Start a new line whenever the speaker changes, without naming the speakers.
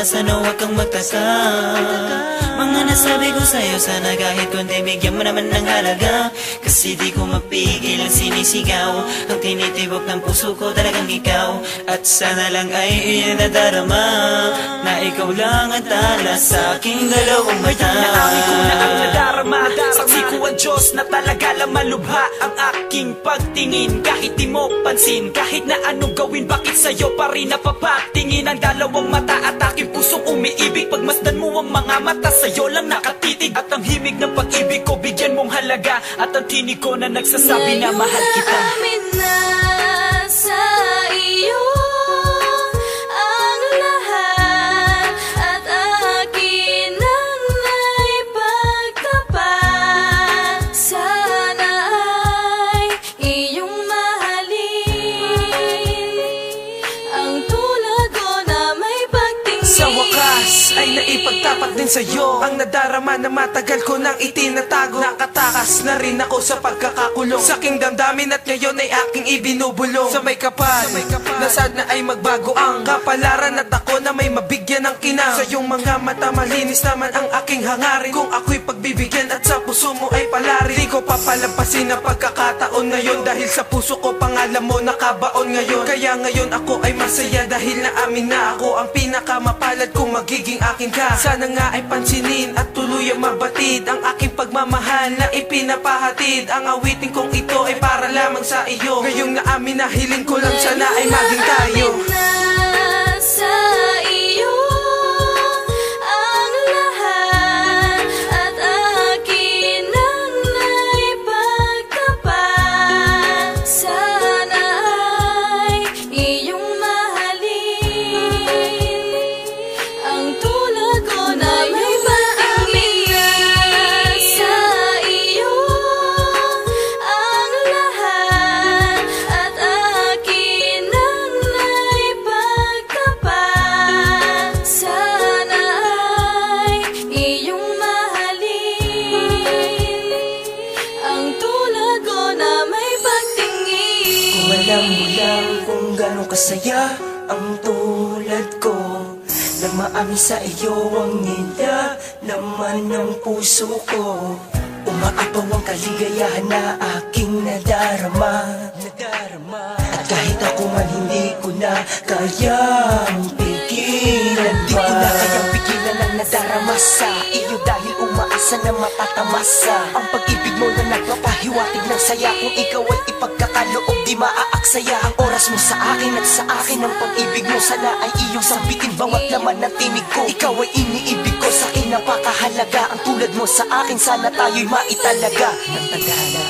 sana huwag kang magtaka. Mga nasabi ko sa'yo, sana kahit konti bigyan mo naman ng halaga. Kasi di ko mapigil ang sinisigaw, ang tinitibok ng puso ko talagang ikaw. At sana lang ay iyong nadarama na ikaw lang ang tala sa aking dalawang mata.
Naamin ko na ang nadarama, saksi ko ang Diyos na talaga lang malubha ang aking pagtingin. Kahit di mo pansin, kahit na anong gawin, bakit sa'yo pa rin napapatingin ang dalawang mata at aking pusong umiibig. Pagmasdan mo ang mga mata, sa'yo lang nakatitig. At ang himig ng pag-ibig ko, bigyan mong halaga. At ang tinig ko na nagsasabi na mahal kita.
Amin na sa iyo ang lahat, at akin ang naipagtapat. Sana ay iyong mahalin ang tulad ko na may pagtingin.
Sa wakas ay naipagtapat din sa'yo ang nadarama na matagal ko nang itinatago. Nakatakas na rin ako sa pagkakakulong sa aking damdamin at ngayon ay aking ibinubulong sa may kapal na sana ay magbago ang kapalaran at ako na may mabigyan ng kinang. Sa iyong mga mata malinis naman ang aking hangarin, kung ako'y pagbibigyan at sa puso mo ay palarin. Di ko papalampasin ang pagkakataon ngayon dahil sa puso ko pangalan mo nakabaon ngayon. Kaya ngayon ako ay masaya dahil naamin na ako ang pinakamapalad kung magiging akin ka. Sana nga ay pansinin at tuluyang mabatid ang aking pagmamahal na ipinapahatid. Ang awitin kong ito ay para lamang sa iyo. Ngayong naamin na hiling ko lang sana ay maging tayo.
Amin na sa iyo ang lahat, at akin ang naipagtapat. Sana ay iyong mahalin ang tulad ko na may pagtingin. Sa iyo ang lahat, at akin ang naipagtapat. Sana ay iyong mahalin ang tulad ko na may pagtingin.
Kung alam mo lang kung gano'ng kasaya ang tulad ko, nang maamin sa iyo ang nila laman ng puso ko. Umaapaw ang kaligayahan na aking nadarama. At kahit ako man hindi ko na kayang pigilan pa. Di ko na kayang pigilan ang nadarama sa iyo, dahil umaasa na matatamasa ang pag-ibig mo na nagpapahiwatig ng saya. Kung ikaw ay ipagkakaloob, di maaaksaya ang oras mo sa akin at sa akin ang pag-ibig mo. Sana ay iyong sambitin bawat laman ng tinig ko. Ikaw ay iniibig ko, sa akin napakahalaga. Ang tulad mo sa akin, sana tayo'y maitalaga ng tadhana.